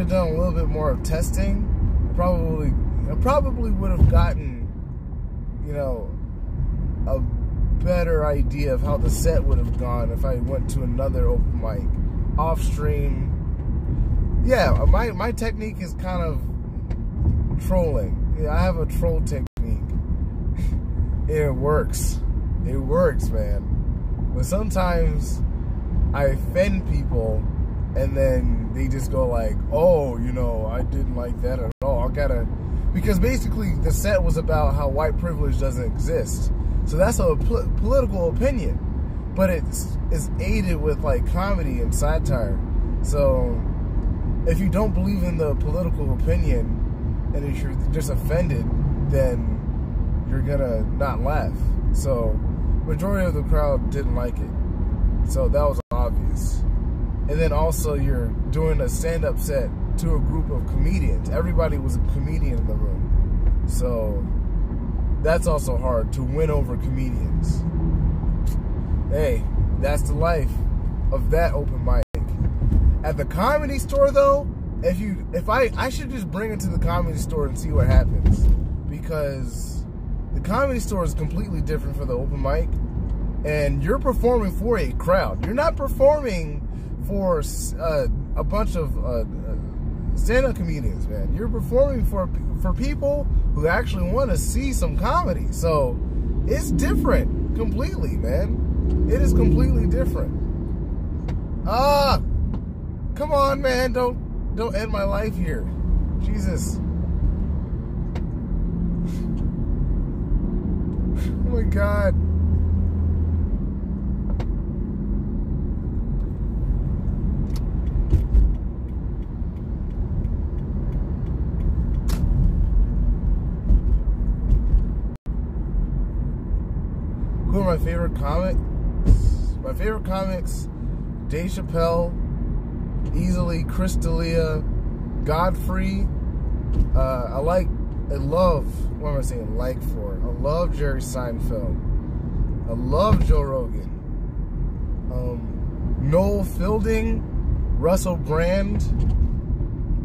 done a little bit more of testing. I probably would have gotten, you know, a better idea of how the set would have gone if I went to another open mic off stream. Yeah, my technique is kind of trolling. Yeah, I have a troll technique. It works. It works, man. But sometimes I offend people, and then they just go like, oh, you know, I didn't like that at all. Because basically the set was about how white privilege doesn't exist. So that's a political opinion, but it's aided with like comedy and satire. So if you don't believe in the political opinion, and if you're just offended, then you're gonna not laugh. So majority of the crowd didn't like it, so that was obvious. And then also you're doing a stand-up set to a group of comedians. Everybody was a comedian in the room, so that's also hard to win over comedians. Hey, that's the life of that open mic. At the Comedy Store though, if I should just bring it to the Comedy Store and see what happens, because the Comedy Store is completely different from the open mic, and you're performing for a crowd. You're not performing for a bunch of stand-up comedians, man. You're performing for people who actually want to see some comedy. So it's different completely, man. It is completely different. Come on, man. Don't end my life here. Jesus. Oh my God. my favorite comics? My favorite comics, Dave Chappelle, easily Chris D'Elia, Godfrey. I love Jerry Seinfeld. I love Joe Rogan. Noel Fielding, Russell Brand.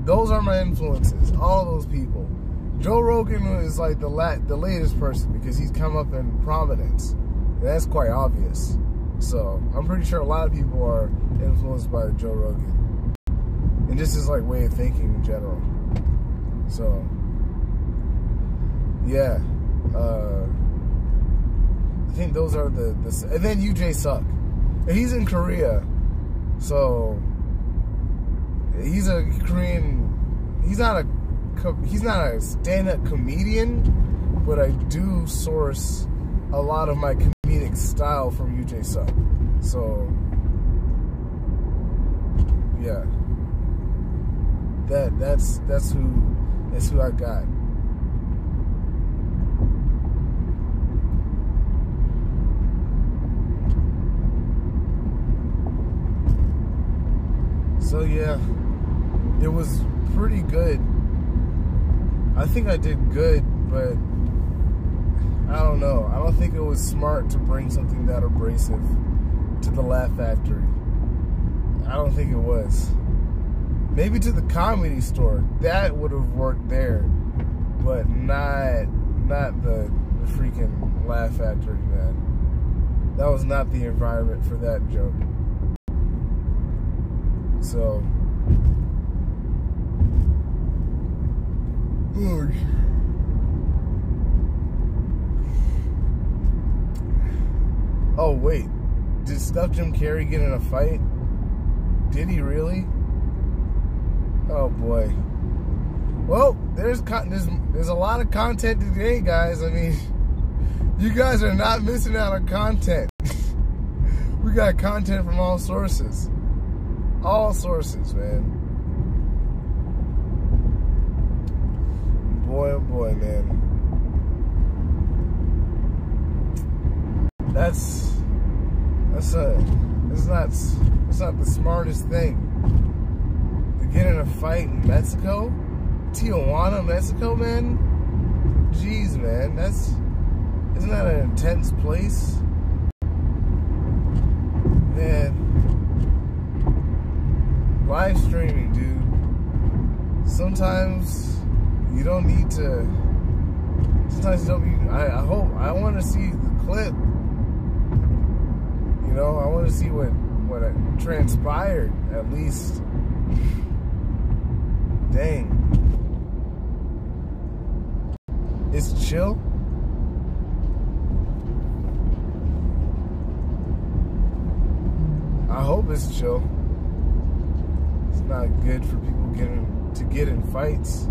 Those are my influences. All those people. Joe Rogan is like the latest person because he's come up in prominence. And that's quite obvious. So I'm pretty sure a lot of people are influenced by Joe Rogan. And just his like way of thinking in general. So yeah. I think those are the and then UJ Suck. And he's in Korea. So he's a Korean, he's not a stand-up comedian, but I do source a lot of my comedic style from UJ Suck. So yeah. That's who I got. So yeah, it was pretty good. I think I did good, but I don't know. I don't think it was smart to bring something that abrasive to the Laugh Factory. I don't think it was. Maybe to the Comedy Store. That would have worked there, but not the freaking Laugh Factory, man. That was not the environment for that joke. So, oh wait, did Stuff Jim Carrey get in a fight? Did he really? Oh boy. Well, there's a lot of content today, guys. I mean, you guys are not missing out on content. We got content from all sources. All sources, man. Boy, oh boy, man. That's not the smartest thing. To get in a fight in Mexico, Tijuana, Mexico, man. Jeez, man, isn't that an intense place, man? Live streaming, dude. Sometimes you don't need to. Sometimes you don't. I want to see the clip. You know, I want to see what transpired at least. Dang. It's chill. I hope it's chill. It's not good for people to get in fights.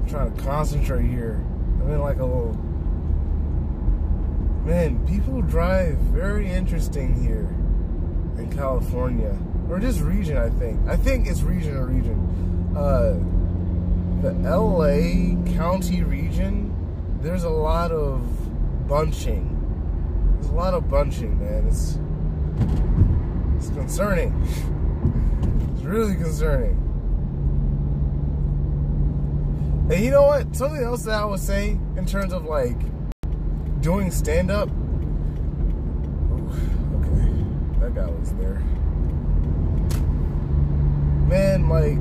Trying to concentrate here. I'm in like a little... Man, people drive very interesting here in California. Or just region, I think. I think it's region or region. The LA County region, there's a lot of bunching. There's a lot of bunching, man. It's concerning. It's really concerning. And you know what? Something else that I would say in terms of like doing stand-up. Okay, that guy was there. Man, like,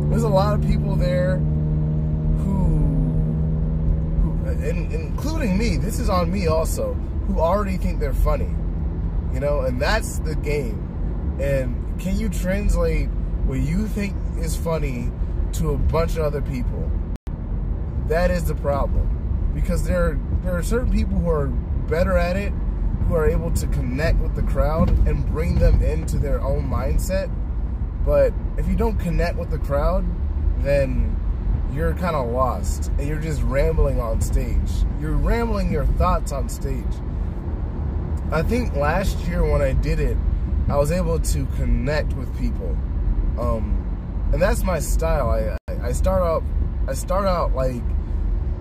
there's a lot of people there who and including me, this is on me also, who already think they're funny. You know, and that's the game. And can you translate what you think is funny to a bunch of other people? that is the problem, because there are certain people who are better at it, who are able to connect with the crowd and bring them into their own mindset. But if you don't connect with the crowd, then you're kind of lost, and you're just rambling on stage. You're rambling your thoughts on stage. I think last year when I did it, I was able to connect with people, and that's my style. I start out like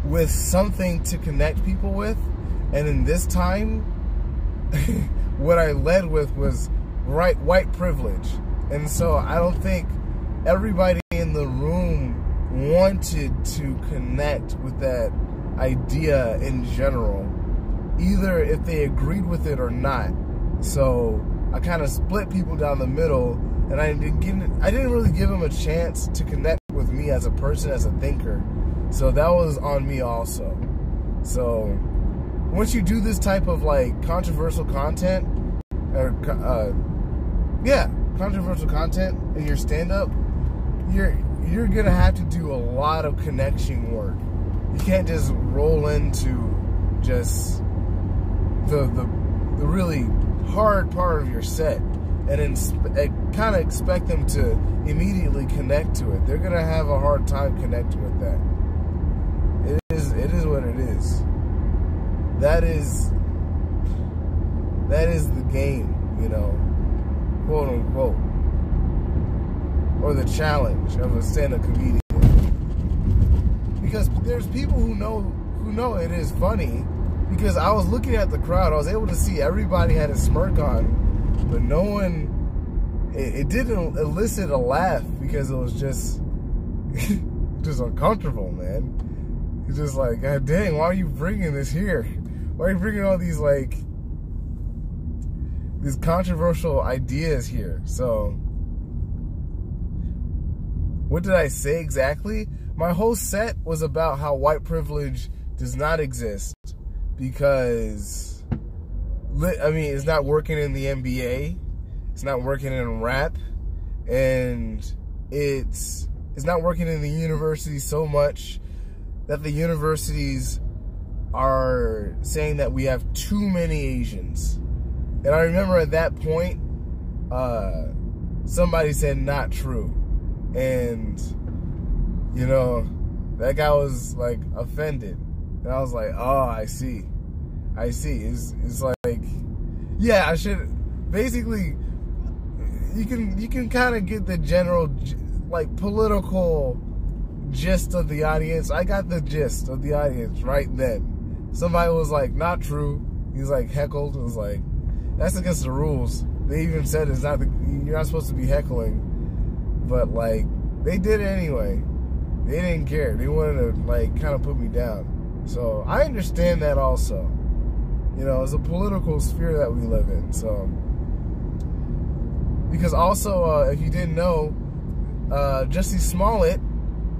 with something to connect people with, and in this time, what I led with was white privilege. And so I don't think everybody in the room wanted to connect with that idea in general, either if they agreed with it or not. So I kind of split people down the middle, and I didn't really give them a chance to connect with me as a person, as a thinker. So that was on me also. So once you do this type of like controversial content, or controversial content in your stand-up, you're gonna have to do a lot of connection work. You can't just roll into just the really hard part of your set and then kind of expect them to immediately connect to it. They're gonna have a hard time connecting with that. It is what it is. That is the game, you know, quote unquote, or the challenge of a stand-up comedian. Because there's people who know it is funny, because I was looking at the crowd, I was able to see everybody had a smirk on, but no one, it didn't elicit a laugh, because it was just just uncomfortable, man. It's just like, God dang, why are you bringing this here? Why are you bringing all these like these controversial ideas here? So what did I say exactly? My whole set was about how white privilege does not exist, because I mean, it's not working in the NBA, it's not working in rap, and it's not working in the university so much that the universities are saying that we have too many Asians. And I remember at that point, somebody said not true. And, you know, that guy was like offended. And I was like, oh, I see. It's like, yeah, I should, basically, you can kind of get the general, like, political gist of the audience. I got the gist of the audience right then. Somebody was like, not true. He's like heckled. It was like, that's against the rules. They even said it's not you're not supposed to be heckling. But like, they did it anyway. They didn't care. They wanted to like kind of put me down. So I understand that also. You know, it's a political sphere that we live in. So, because also, if you didn't know, Jussie Smollett,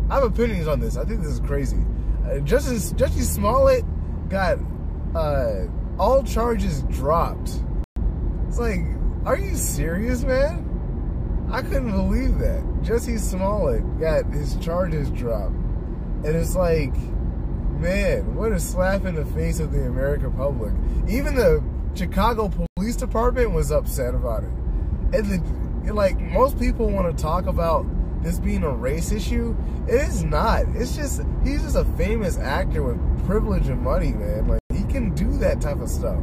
I have opinions on this. I think this is crazy. Jussie Smollett got all charges dropped. It's like, are you serious, man? I couldn't believe that. Jussie Smollett got his charges dropped. And it's like, man, what a slap in the face of the American public. Even the Chicago Police Department was upset about it. And like, most people want to talk about this being a race issue. It is not. It's just, he's just a famous actor with privilege and money, man. Like, he can do that type of stuff.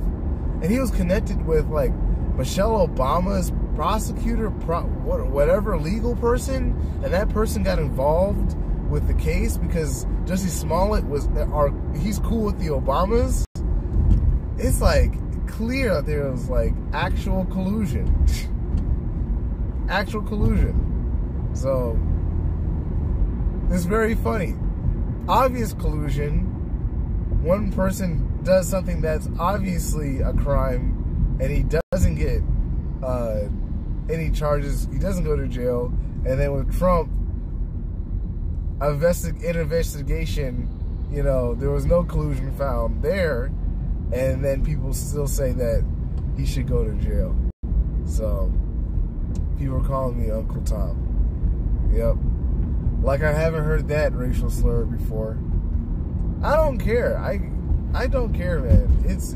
And he was connected with like Michelle Obama's prosecutor, whatever legal person, and that person got involved with the case because Jussie Smollett he's cool with the Obamas. It's like clear that there was like actual collusion. Actual collusion. So it's very funny. Obvious collusion. One person does something that's obviously a crime, and he doesn't get any charges. He doesn't go to jail. And then with Trump, investigation, you know, there was no collusion found there, and then people still say that he should go to jail. So people are calling me Uncle Tom. Yep. Like I haven't heard that racial slur before. I don't care. I don't care, man. It's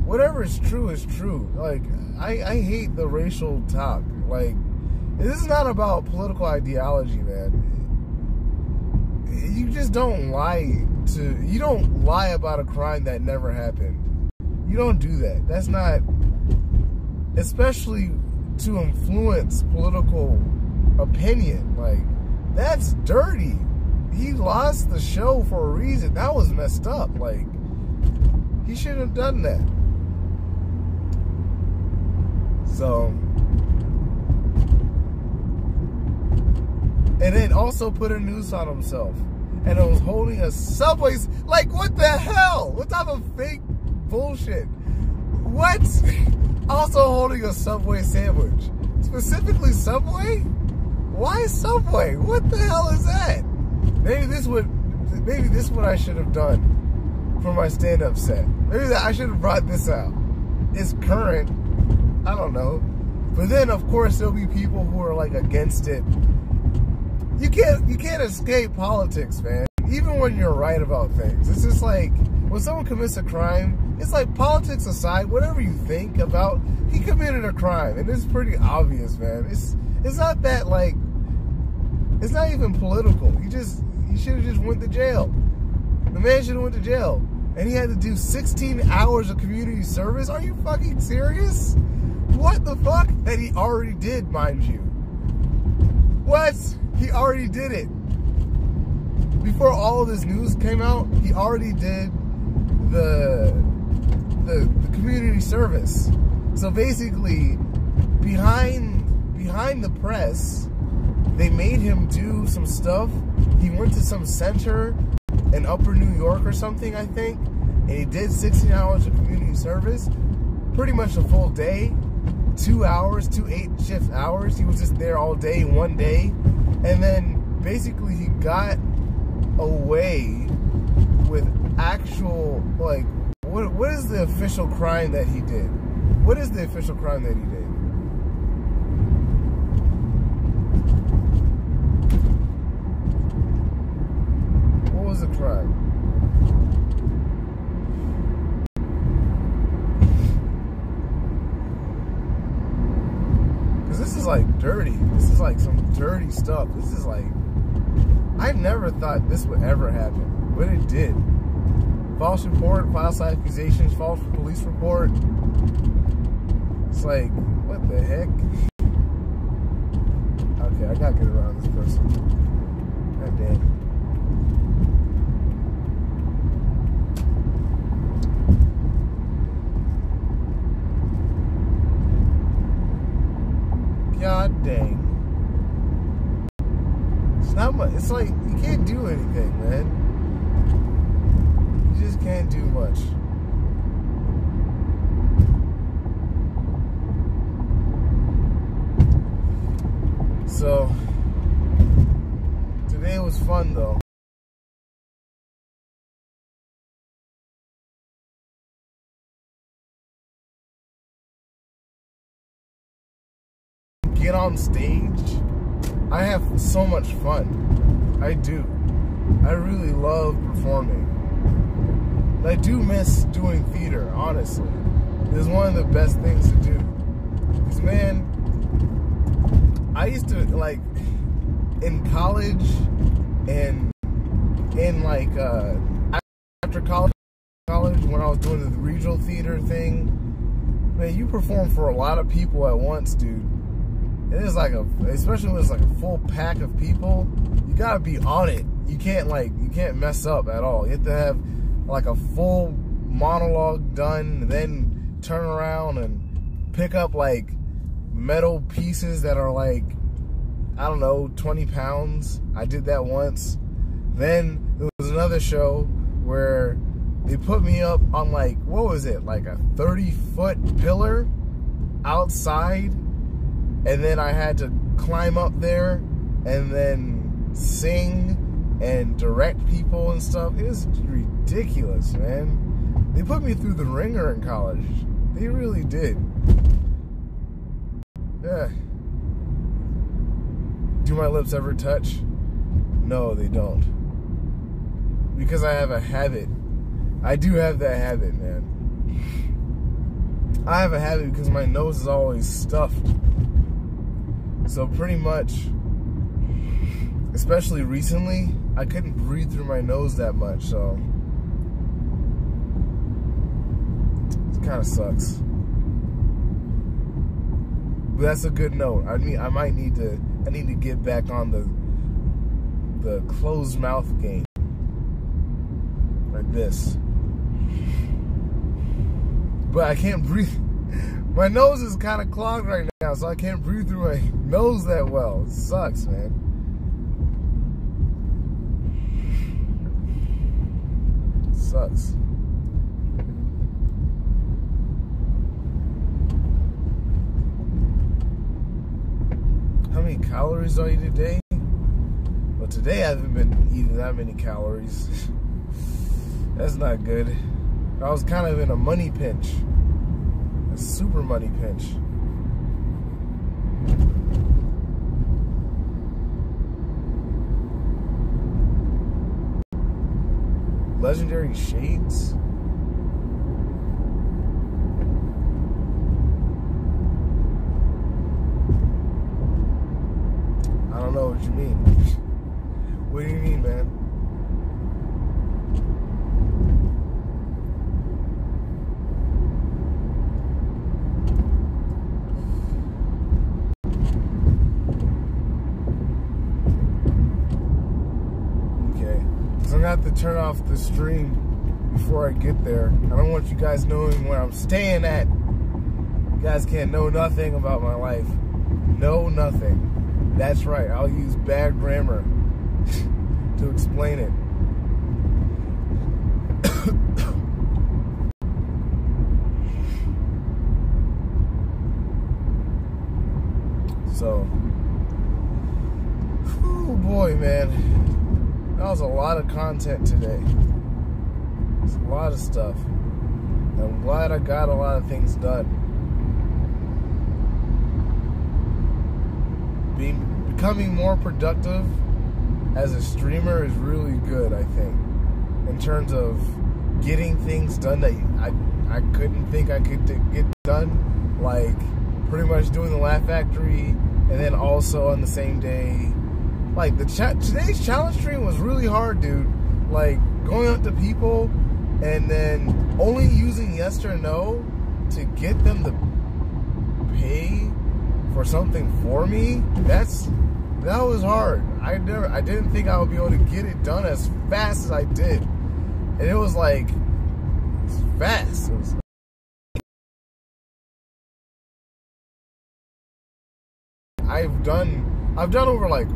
whatever is true is true. Like I hate the racial talk. Like this is not about political ideology, man. You just don't lie you don't lie about a crime that never happened. You don't do that. That's not, especially to influence political opinion. Like, that's dirty. He lost the show for a reason. That was messed up. Like, he shouldn't have done that. So, and then also put a noose on himself. And it was holding a Subway. Like, what the hell? What type of fake bullshit? What? Also holding a Subway sandwich. Specifically Subway? Why Subway? What the hell is that? Maybe this is what I should have done for my stand-up set. Maybe I should have brought this out. It's current. I don't know. But then, of course, there'll be people who are, like, against it. You can't escape politics, man. Even when you're right about things. It's just like, when someone commits a crime, it's like, politics aside, whatever you think about, he committed a crime. And it's pretty obvious, man. It's not that, like, it's not even political. He should have just went to jail. The man should have went to jail. And he had to do 16 hours of community service? Are you fucking serious? What the fuck? That he already did, mind you. What? He already did it. Before all of this news came out, he already did the community service. So basically, behind the press, they made him do some stuff. He went to some center in Upper New York or something, I think, and he did 16 hours of community service, pretty much a full day, 2 hours, 2 8-shift hours. He was just there all day, one day. And then basically he got away with actual, like, what is the official crime that he did? What is the official crime that he did? What was the crime? Because this is like dirty. This is like some dirty stuff. This is like, I never thought this would ever happen, but it did. False report, false accusations, false police report. It's like, what the heck? Okay, I gotta get around this person. God damn. God dang. It's not much. It's like, you can't do anything, man. You just can't do much. So, today was fun though. Get on stage, I have so much fun. I do. I really love performing. I do miss doing theater, honestly. It's one of the best things to do. Because, man, I used to, like, in college and in, like, after college, when I was doing the regional theater thing, man, you perform for a lot of people at once, dude. It is like especially when it's like a full pack of people, you gotta be on it. You can't mess up at all. You have to have like a full monologue done, and then turn around and pick up like metal pieces that are like, I don't know, 20 pounds. I did that once. Then there was another show where they put me up on like, what was it? Like a 30-foot pillar outside. And then I had to climb up there and then sing and direct people and stuff. It was ridiculous, man. They put me through the ringer in college. They really did. Yeah. Do my lips ever touch? No, they don't. because I have a habit. I do have that habit, man. I have a habit because my nose is always stuffed. So pretty much, especially recently, I couldn't breathe through my nose that much, so it kind of sucks. But that's a good note. I need to get back on the closed mouth game. Like this. But I can't breathe. My nose is kind of clogged right now, so I can't breathe through my nose that well. It sucks, man. It sucks. How many calories are you today? Well, today I haven't been eating that many calories. That's not good. I was kind of in a money pinch. A super money pinch. Legendary shades? I don't know what you mean. What do you mean, man? I'm gonna have to turn off the stream before I get there. I don't want you guys knowing where I'm staying at. You guys can't know nothing about my life. Know nothing. That's right, I'll use bad grammar to explain it. So, oh boy, man. That was a lot of content today. It's a lot of stuff. I'm glad I got a lot of things done. Becoming more productive as a streamer is really good, I think. In terms of getting things done that I couldn't think I could get done. Like, pretty much doing the Laugh Factory, and then also on the same day. Like, today's challenge stream was really hard, dude. Like, going up to people and then only using yes or no to get them to pay for something for me, that was hard. I didn't think I would be able to get it done as fast as I did. And it was like, it's fast. It was I've done over like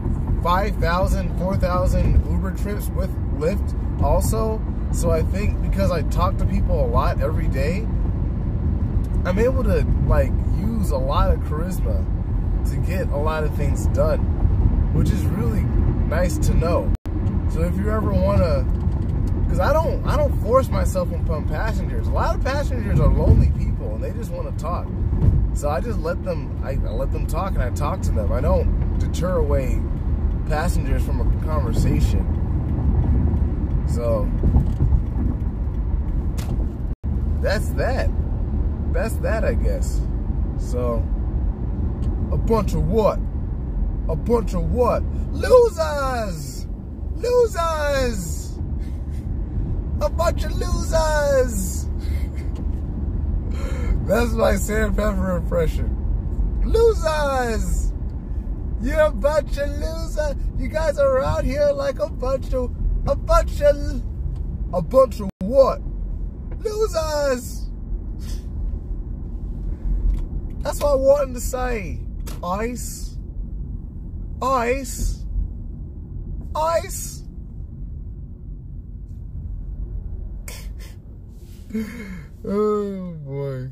5,000, 4,000 Uber trips with Lyft also. So I think because I talk to people a lot every day, I'm able to like use a lot of charisma to get a lot of things done, which is really nice to know. So if you ever want to, because I don't force myself upon passengers. A lot of passengers are lonely people and they just want to talk. So I just let them, I let them talk and I talk to them. I don't deter away passengers from a conversation. So that's that, I guess. So a bunch of what? A bunch of what? Losers! Losers! A bunch of losers! That's my Sam Pepper impression. Losers! You're a bunch of losers. You guys are out here like a bunch of what? Losers! That's what I wanted to say. Ice. Ice. Ice. Oh boy.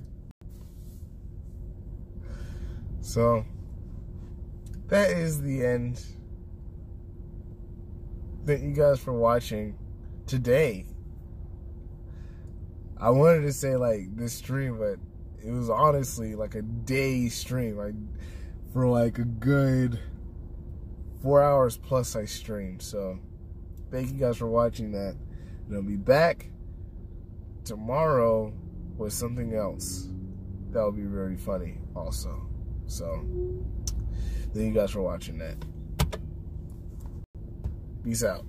So that is the end. Thank you guys for watching today. I wanted to say like this stream, but it was honestly like a day stream. Like for like a good 4 hours plus I streamed. So thank you guys for watching that. And I'll be back tomorrow with something else that will be very funny also. So, thank you guys for watching that. Peace out.